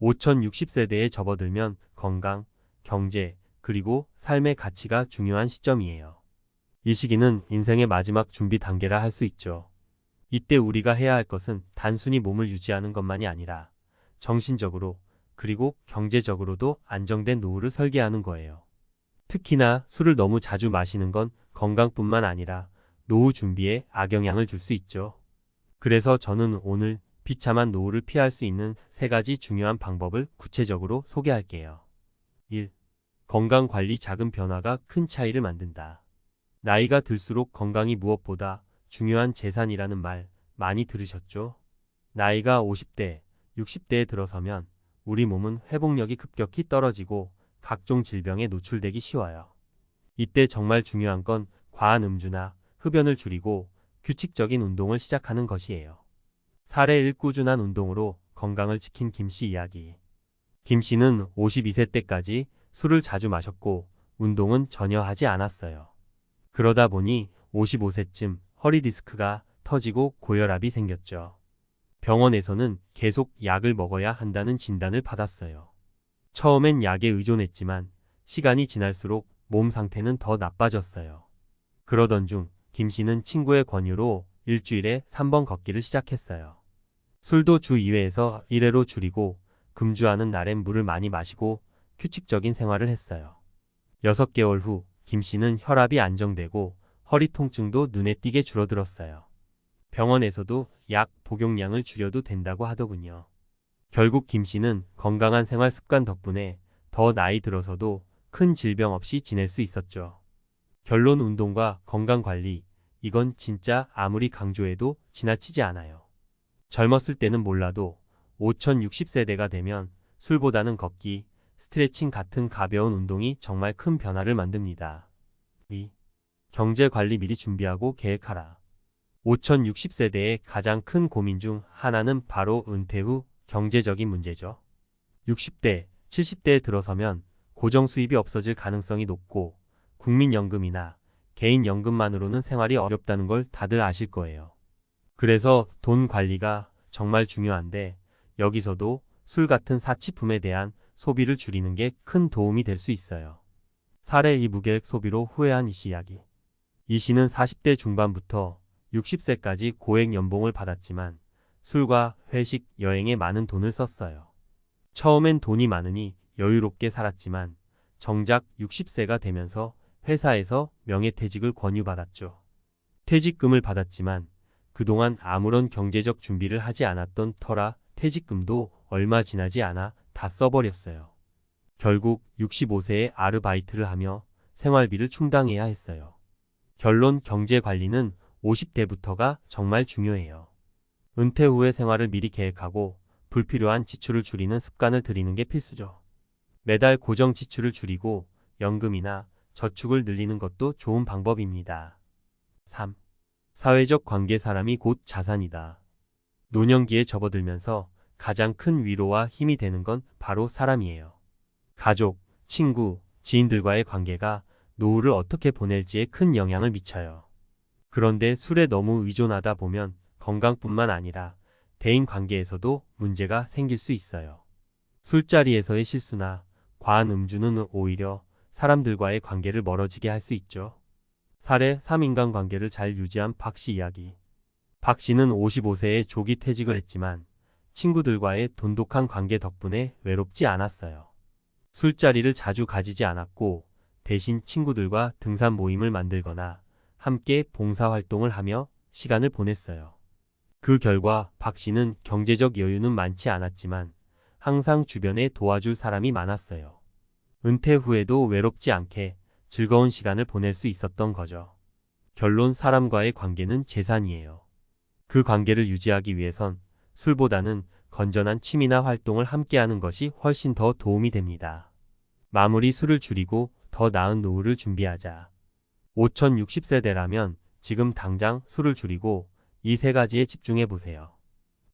5060세대에 접어들면 건강, 경제, 그리고 삶의 가치가 중요한 시점이에요. 이 시기는 인생의 마지막 준비 단계라 할 수 있죠. 이때 우리가 해야 할 것은 단순히 몸을 유지하는 것만이 아니라 정신적으로 그리고 경제적으로도 안정된 노후를 설계하는 거예요. 특히나 술을 너무 자주 마시는 건 건강뿐만 아니라 노후 준비에 악영향을 줄 수 있죠. 그래서 저는 오늘 비참한 노후를 피할 수 있는 3가지 중요한 방법을 구체적으로 소개할게요. 1. 건강관리. 작은 변화가 큰 차이를 만든다. 나이가 들수록 건강이 무엇보다 중요한 재산이라는 말 많이 들으셨죠? 나이가 50대, 60대에 들어서면 우리 몸은 회복력이 급격히 떨어지고 각종 질병에 노출되기 쉬워요. 이때 정말 중요한 건 과한 음주나 흡연을 줄이고 규칙적인 운동을 시작하는 것이에요. 사례 1. 꾸준한 운동으로 건강을 지킨 김씨 이야기. 김씨는 52세 때까지 술을 자주 마셨고 운동은 전혀 하지 않았어요. 그러다 보니 55세쯤 허리 디스크가 터지고 고혈압이 생겼죠. 병원에서는 계속 약을 먹어야 한다는 진단을 받았어요. 처음엔 약에 의존했지만 시간이 지날수록 몸 상태는 더 나빠졌어요. 그러던 중 김씨는 친구의 권유로 일주일에 3번 걷기를 시작했어요. 술도 주 2회에서 1회로 줄이고 금주하는 날엔 물을 많이 마시고 규칙적인 생활을 했어요. 6개월 후 김씨는 혈압이 안정되고 허리 통증도 눈에 띄게 줄어들었어요. 병원에서도 약 복용량을 줄여도 된다고 하더군요. 결국 김씨는 건강한 생활 습관 덕분에 더 나이 들어서도 큰 질병 없이 지낼 수 있었죠. 결론. 운동과 건강관리. 이건 진짜 아무리 강조해도 지나치지 않아요. 젊었을 때는 몰라도 5060세대가 되면 술보다는 걷기, 스트레칭 같은 가벼운 운동이 정말 큰 변화를 만듭니다. 2. 경제관리. 미리 준비하고 계획하라. 5060세대의 가장 큰 고민 중 하나는 바로 은퇴 후 경제적인 문제죠. 60대, 70대에 들어서면 고정 수입이 없어질 가능성이 높고 국민연금이나 개인연금만으로는 생활이 어렵다는 걸 다들 아실 거예요. 그래서 돈 관리가 정말 중요한데 여기서도 술 같은 사치품에 대한 소비를 줄이는 게 큰 도움이 될 수 있어요. 사례 2. 무계획 소비로 후회한 이씨 이야기. 이씨는 40대 중반부터 60세까지 고액 연봉을 받았지만 술과 회식, 여행에 많은 돈을 썼어요. 처음엔 돈이 많으니 여유롭게 살았지만 정작 60세가 되면서 회사에서 명예퇴직을 권유받았죠. 퇴직금을 받았지만 그동안 아무런 경제적 준비를 하지 않았던 터라 퇴직금도 얼마 지나지 않아 다 써버렸어요. 결국 65세에 아르바이트를 하며 생활비를 충당해야 했어요. 결론. 경제관리는 50대부터가 정말 중요해요. 은퇴 후의 생활을 미리 계획하고 불필요한 지출을 줄이는 습관을 들이는 게 필수죠. 매달 고정 지출을 줄이고 연금이나 저축을 늘리는 것도 좋은 방법입니다. 3. 사회적 관계. 사람이 곧 자산이다. 노년기에 접어들면서 가장 큰 위로와 힘이 되는 건 바로 사람이에요. 가족, 친구, 지인들과의 관계가 노후를 어떻게 보낼지에 큰 영향을 미쳐요. 그런데 술에 너무 의존하다 보면 건강뿐만 아니라 대인 관계에서도 문제가 생길 수 있어요. 술자리에서의 실수나 과한 음주는 오히려 사람들과의 관계를 멀어지게 할 수 있죠. 사례 3. 인간관계를 잘 유지한 박씨 이야기. 박씨는 55세에 조기 퇴직을 했지만 친구들과의 돈독한 관계 덕분에 외롭지 않았어요. 술자리를 자주 가지지 않았고 대신 친구들과 등산 모임을 만들거나 함께 봉사활동을 하며 시간을 보냈어요. 그 결과 박씨는 경제적 여유는 많지 않았지만 항상 주변에 도와줄 사람이 많았어요. 은퇴 후에도 외롭지 않게 즐거운 시간을 보낼 수 있었던 거죠. 결론. 사람과의 관계는 재산이에요. 그 관계를 유지하기 위해선 술보다는 건전한 취미나 활동을 함께하는 것이 훨씬 더 도움이 됩니다. 마무리. 술을 줄이고 더 나은 노후를 준비하자. 5060세대라면 지금 당장 술을 줄이고 이 3가지에 집중해 보세요.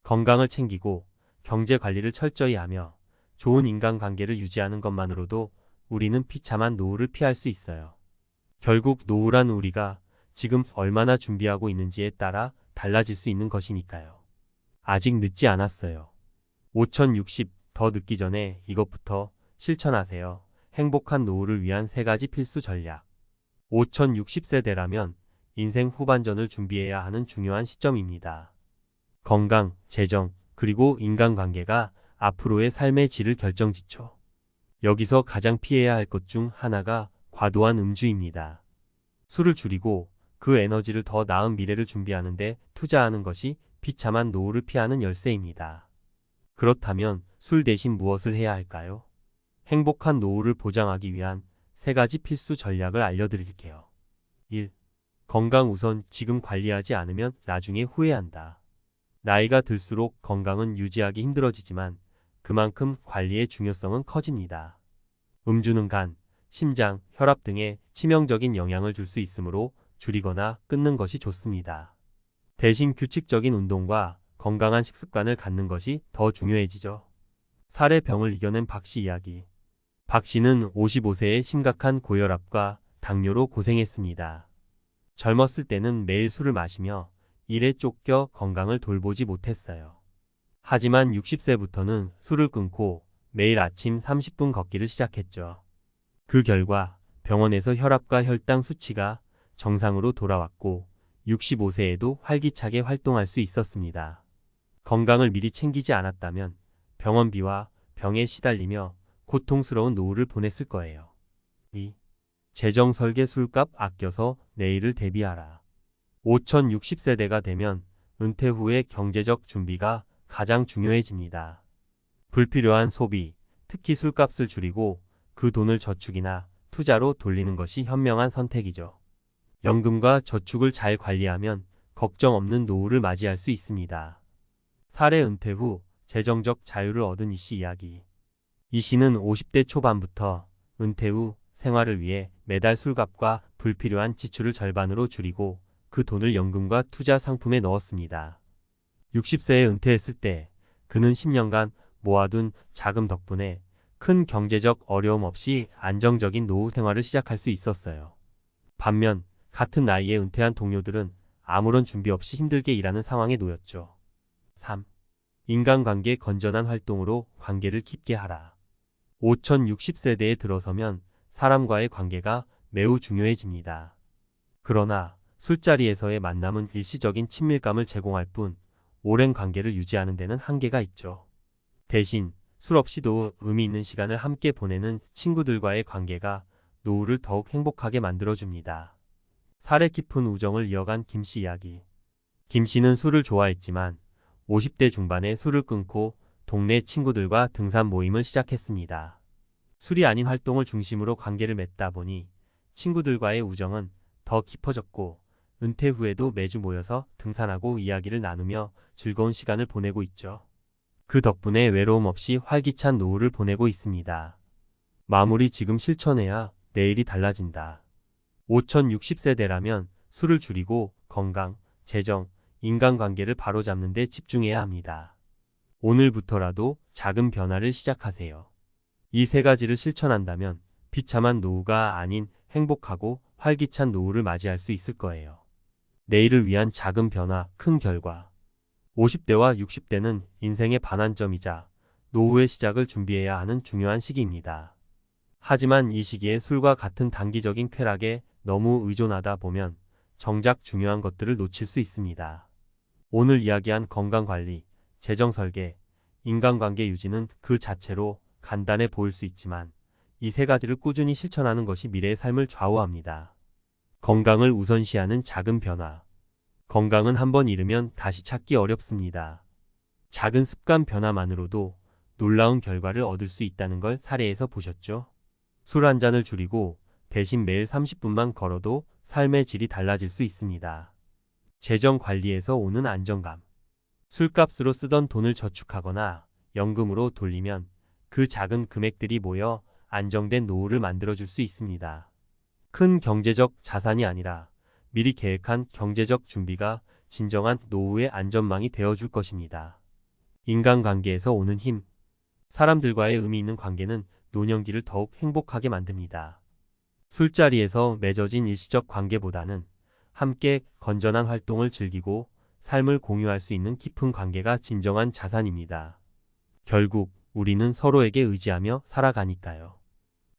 건강을 챙기고 경제 관리를 철저히 하며 좋은 인간관계를 유지하는 것만으로도 우리는 비참한 노후를 피할 수 있어요. 결국 노후란 우리가 지금 얼마나 준비하고 있는지에 따라 달라질 수 있는 것이니까요. 아직 늦지 않았어요. 5060 더 늦기 전에 이것부터 실천하세요. 행복한 노후를 위한 3가지 필수 전략. 5060세대라면 인생 후반전을 준비해야 하는 중요한 시점입니다. 건강, 재정, 그리고 인간관계가 앞으로의 삶의 질을 결정짓죠. 여기서 가장 피해야 할 것 중 하나가 과도한 음주입니다. 술을 줄이고 그 에너지를 더 나은 미래를 준비하는 데 투자하는 것이 비참한 노후를 피하는 열쇠입니다. 그렇다면 술 대신 무엇을 해야 할까요? 행복한 노후를 보장하기 위한 3가지 필수 전략을 알려드릴게요. 1. 건강 우선. 지금 관리하지 않으면 나중에 후회한다. 나이가 들수록 건강은 유지하기 힘들어지지만 그만큼 관리의 중요성은 커집니다. 음주는 간, 심장, 혈압 등에 치명적인 영향을 줄 수 있으므로 줄이거나 끊는 것이 좋습니다. 대신 규칙적인 운동과 건강한 식습관을 갖는 것이 더 중요해지죠. 살의 병을 이겨낸 박씨 이야기. 박씨는 55세에 심각한 고혈압과 당뇨로 고생했습니다. 젊었을 때는 매일 술을 마시며 일에 쫓겨 건강을 돌보지 못했어요. 하지만 60세부터는 술을 끊고 매일 아침 30분 걷기를 시작했죠. 그 결과 병원에서 혈압과 혈당 수치가 정상으로 돌아왔고 65세에도 활기차게 활동할 수 있었습니다. 건강을 미리 챙기지 않았다면 병원비와 병에 시달리며 고통스러운 노후를 보냈을 거예요. 2. 재정 설계. 술값 아껴서 내일을 대비하라. 5060세대가 되면 은퇴 후의 경제적 준비가 가장 중요해집니다. 불필요한 소비, 특히 술값을 줄이고 그 돈을 저축이나 투자로 돌리는 것이 현명한 선택이죠. 연금과 저축을 잘 관리하면 걱정 없는 노후를 맞이할 수 있습니다. 사례. 은퇴 후 재정적 자유를 얻은 이씨 이야기. 이씨는 50대 초반부터 은퇴 후 생활을 위해 매달 술값과 불필요한 지출을 절반으로 줄이고 그 돈을 연금과 투자 상품에 넣었습니다. 60세에 은퇴했을 때 그는 10년간 모아둔 자금 덕분에 큰 경제적 어려움 없이 안정적인 노후 생활을 시작할 수 있었어요. 반면 같은 나이에 은퇴한 동료들은 아무런 준비 없이 힘들게 일하는 상황에 놓였죠. 3. 인간관계. 건전한 활동으로 관계를 깊게 하라. 5060세대에 들어서면 사람과의 관계가 매우 중요해집니다. 그러나 술자리에서의 만남은 일시적인 친밀감을 제공할 뿐 오랜 관계를 유지하는 데는 한계가 있죠. 대신 술 없이도 의미 있는 시간을 함께 보내는 친구들과의 관계가 노후를 더욱 행복하게 만들어줍니다. 사례. 깊은 우정을 이어간 김씨 이야기. 김씨는 술을 좋아했지만 50대 중반에 술을 끊고 동네 친구들과 등산 모임을 시작했습니다. 술이 아닌 활동을 중심으로 관계를 맺다 보니 친구들과의 우정은 더 깊어졌고 은퇴 후에도 매주 모여서 등산하고 이야기를 나누며 즐거운 시간을 보내고 있죠. 그 덕분에 외로움 없이 활기찬 노후를 보내고 있습니다. 마무리. 지금 실천해야 내일이 달라진다. 5060세대라면 술을 줄이고 건강, 재정, 인간관계를 바로잡는 데 집중해야 합니다. 오늘부터라도 작은 변화를 시작하세요. 이 3가지를 실천한다면 비참한 노후가 아닌 행복하고 활기찬 노후를 맞이할 수 있을 거예요. 내일을 위한 작은 변화, 큰 결과. 50대와 60대는 인생의 반환점이자 노후의 시작을 준비해야 하는 중요한 시기입니다. 하지만 이 시기에 술과 같은 단기적인 쾌락에 너무 의존하다 보면 정작 중요한 것들을 놓칠 수 있습니다. 오늘 이야기한 건강관리, 재정 설계, 인간관계 유지는 그 자체로 간단해 보일 수 있지만 이 3가지를 꾸준히 실천하는 것이 미래의 삶을 좌우합니다. 건강을 우선시하는 작은 변화. 건강은 한번 잃으면 다시 찾기 어렵습니다. 작은 습관 변화만으로도 놀라운 결과를 얻을 수 있다는 걸 사례에서 보셨죠? 술 한 잔을 줄이고 대신 매일 30분만 걸어도 삶의 질이 달라질 수 있습니다. 재정 관리에서 오는 안정감. 술값으로 쓰던 돈을 저축하거나 연금으로 돌리면 그 작은 금액들이 모여 안정된 노후를 만들어줄 수 있습니다. 큰 경제적 자산이 아니라 미리 계획한 경제적 준비가 진정한 노후의 안전망이 되어줄 것입니다. 인간관계에서 오는 힘. 사람들과의 의미 있는 관계는 노년기를 더욱 행복하게 만듭니다. 술자리에서 맺어진 일시적 관계보다는 함께 건전한 활동을 즐기고 삶을 공유할 수 있는 깊은 관계가 진정한 자산입니다. 결국 우리는 서로에게 의지하며 살아가니까요.